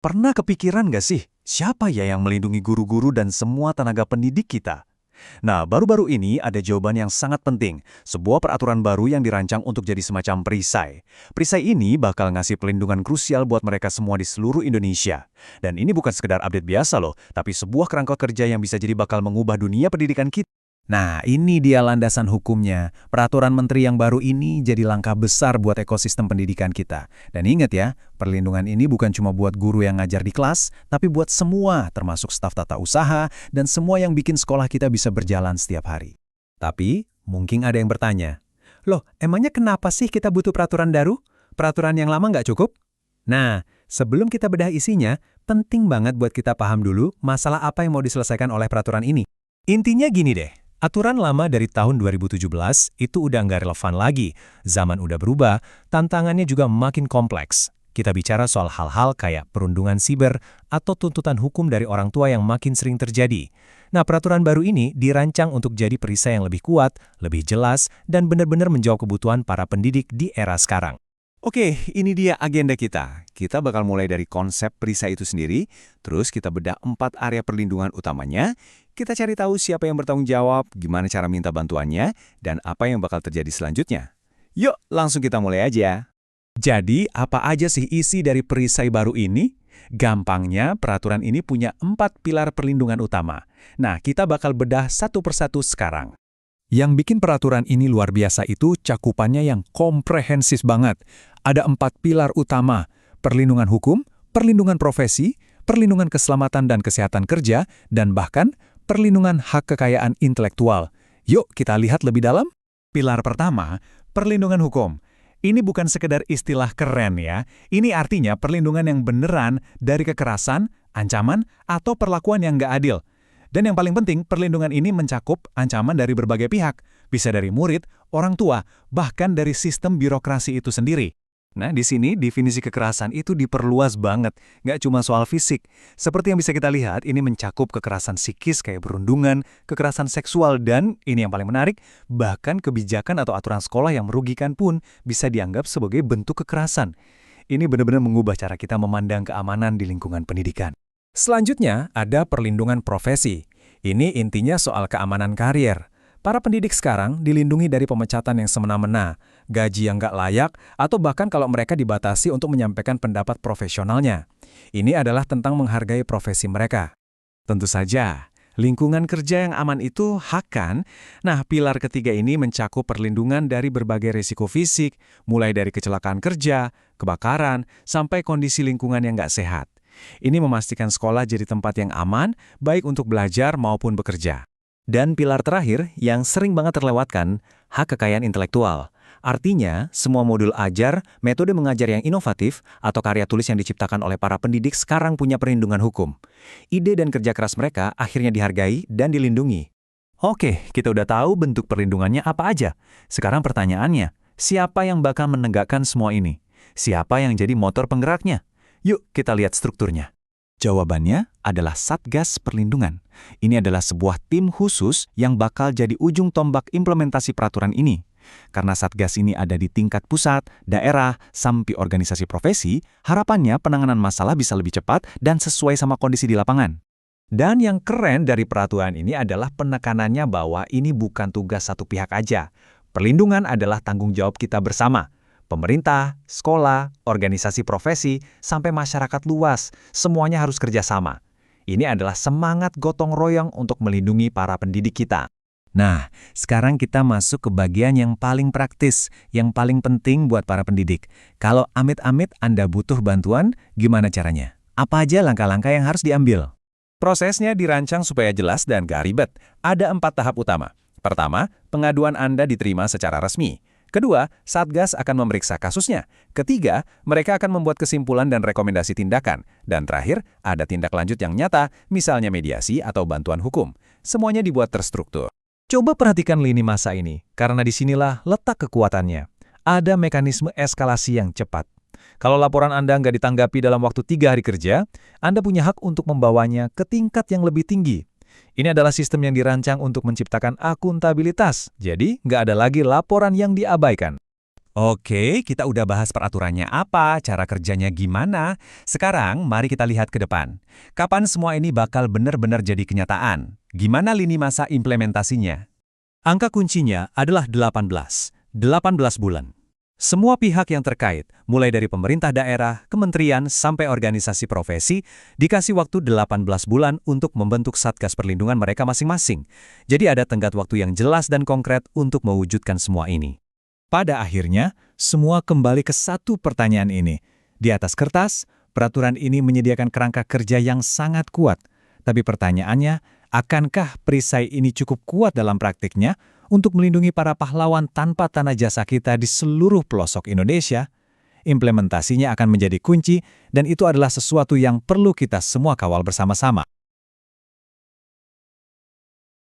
Pernah kepikiran nggak sih, siapa ya yang melindungi guru-guru dan semua tenaga pendidik kita? Nah, baru-baru ini ada jawaban yang sangat penting, sebuah peraturan baru yang dirancang untuk jadi semacam perisai. Perisai ini bakal ngasih pelindungan krusial buat mereka semua di seluruh Indonesia. Dan ini bukan sekedar update biasa loh, tapi sebuah kerangka kerja yang bisa jadi bakal mengubah dunia pendidikan kita. Nah, ini dia landasan hukumnya. Peraturan menteri yang baru ini jadi langkah besar buat ekosistem pendidikan kita. Dan ingat ya, perlindungan ini bukan cuma buat guru yang ngajar di kelas, tapi buat semua, termasuk staf tata usaha, dan semua yang bikin sekolah kita bisa berjalan setiap hari. Tapi, mungkin ada yang bertanya, loh, emangnya kenapa sih kita butuh peraturan baru? Peraturan yang lama nggak cukup? Nah, sebelum kita bedah isinya, penting banget buat kita paham dulu masalah apa yang mau diselesaikan oleh peraturan ini. Intinya gini deh. Aturan lama dari tahun 2017 itu udah nggak relevan lagi. Zaman udah berubah, tantangannya juga makin kompleks. Kita bicara soal hal-hal kayak perundungan siber atau tuntutan hukum dari orang tua yang makin sering terjadi. Nah, peraturan baru ini dirancang untuk jadi perisai yang lebih kuat, lebih jelas, dan benar-benar menjawab kebutuhan para pendidik di era sekarang. Oke, ini dia agenda kita. Kita bakal mulai dari konsep perisai itu sendiri, terus kita bedah 4 area perlindungan utamanya, kita cari tahu siapa yang bertanggung jawab, gimana cara minta bantuannya, dan apa yang bakal terjadi selanjutnya. Yuk, langsung kita mulai aja. Jadi, apa aja sih isi dari perisai baru ini? Gampangnya, peraturan ini punya 4 pilar perlindungan utama. Nah, kita bakal bedah satu persatu sekarang. Yang bikin peraturan ini luar biasa itu cakupannya yang komprehensif banget. Ada 4 pilar utama, perlindungan hukum, perlindungan profesi, perlindungan keselamatan dan kesehatan kerja, dan bahkan perlindungan hak kekayaan intelektual. Yuk kita lihat lebih dalam. Pilar pertama, perlindungan hukum. Ini bukan sekedar istilah keren ya, ini artinya perlindungan yang beneran dari kekerasan, ancaman, atau perlakuan yang nggak adil. Dan yang paling penting, perlindungan ini mencakup ancaman dari berbagai pihak, bisa dari murid, orang tua, bahkan dari sistem birokrasi itu sendiri. Nah, di sini definisi kekerasan itu diperluas banget, nggak cuma soal fisik. Seperti yang bisa kita lihat, ini mencakup kekerasan psikis kayak perundungan, kekerasan seksual, dan, ini yang paling menarik, bahkan kebijakan atau aturan sekolah yang merugikan pun bisa dianggap sebagai bentuk kekerasan. Ini benar-benar mengubah cara kita memandang keamanan di lingkungan pendidikan. Selanjutnya, ada perlindungan profesi. Ini intinya soal keamanan karier. Para pendidik sekarang dilindungi dari pemecatan yang semena-mena, gaji yang nggak layak, atau bahkan kalau mereka dibatasi untuk menyampaikan pendapat profesionalnya. Ini adalah tentang menghargai profesi mereka. Tentu saja, lingkungan kerja yang aman itu hak kan? Nah, pilar ketiga ini mencakup perlindungan dari berbagai risiko fisik, mulai dari kecelakaan kerja, kebakaran, sampai kondisi lingkungan yang nggak sehat. Ini memastikan sekolah jadi tempat yang aman, baik untuk belajar maupun bekerja. Dan pilar terakhir yang sering banget terlewatkan, hak kekayaan intelektual. Artinya, semua modul ajar, metode mengajar yang inovatif, atau karya tulis yang diciptakan oleh para pendidik sekarang punya perlindungan hukum. Ide dan kerja keras mereka akhirnya dihargai dan dilindungi. Oke, kita udah tahu bentuk perlindungannya apa aja. Sekarang pertanyaannya, siapa yang bakal menegakkan semua ini? Siapa yang jadi motor penggeraknya? Yuk kita lihat strukturnya. Jawabannya adalah Satgas Perlindungan. Ini adalah sebuah tim khusus yang bakal jadi ujung tombak implementasi peraturan ini. Karena Satgas ini ada di tingkat pusat, daerah, sampai organisasi profesi, harapannya penanganan masalah bisa lebih cepat dan sesuai sama kondisi di lapangan. Dan yang keren dari peraturan ini adalah penekanannya bahwa ini bukan tugas satu pihak aja. Perlindungan adalah tanggung jawab kita bersama. Pemerintah, sekolah, organisasi profesi, sampai masyarakat luas, semuanya harus kerjasama. Ini adalah semangat gotong royong untuk melindungi para pendidik kita. Nah, sekarang kita masuk ke bagian yang paling praktis, yang paling penting buat para pendidik. Kalau amit-amit Anda butuh bantuan, gimana caranya? Apa aja langkah-langkah yang harus diambil? Prosesnya dirancang supaya jelas dan gak ribet. Ada 4 tahap utama. Pertama, pengaduan Anda diterima secara resmi. Kedua, Satgas akan memeriksa kasusnya. Ketiga, mereka akan membuat kesimpulan dan rekomendasi tindakan. Dan terakhir, ada tindak lanjut yang nyata, misalnya mediasi atau bantuan hukum. Semuanya dibuat terstruktur. Coba perhatikan lini masa ini, karena disinilah letak kekuatannya. Ada mekanisme eskalasi yang cepat. Kalau laporan Anda nggak ditanggapi dalam waktu 3 hari kerja, Anda punya hak untuk membawanya ke tingkat yang lebih tinggi. Ini adalah sistem yang dirancang untuk menciptakan akuntabilitas, jadi nggak ada lagi laporan yang diabaikan. Oke, kita udah bahas peraturannya apa, cara kerjanya gimana. Sekarang, mari kita lihat ke depan. Kapan semua ini bakal benar-benar jadi kenyataan? Gimana lini masa implementasinya? Angka kuncinya adalah 18. 18 bulan. Semua pihak yang terkait, mulai dari pemerintah daerah, kementerian, sampai organisasi profesi, dikasih waktu 18 bulan untuk membentuk Satgas Perlindungan mereka masing-masing. Jadi ada tenggat waktu yang jelas dan konkret untuk mewujudkan semua ini. Pada akhirnya, semua kembali ke satu pertanyaan ini. Di atas kertas, peraturan ini menyediakan kerangka kerja yang sangat kuat. Tapi pertanyaannya, akankah perisai ini cukup kuat dalam praktiknya untuk melindungi para pahlawan tanpa tanah jasa kita di seluruh pelosok Indonesia? Implementasinya akan menjadi kunci, dan itu adalah sesuatu yang perlu kita semua kawal bersama-sama.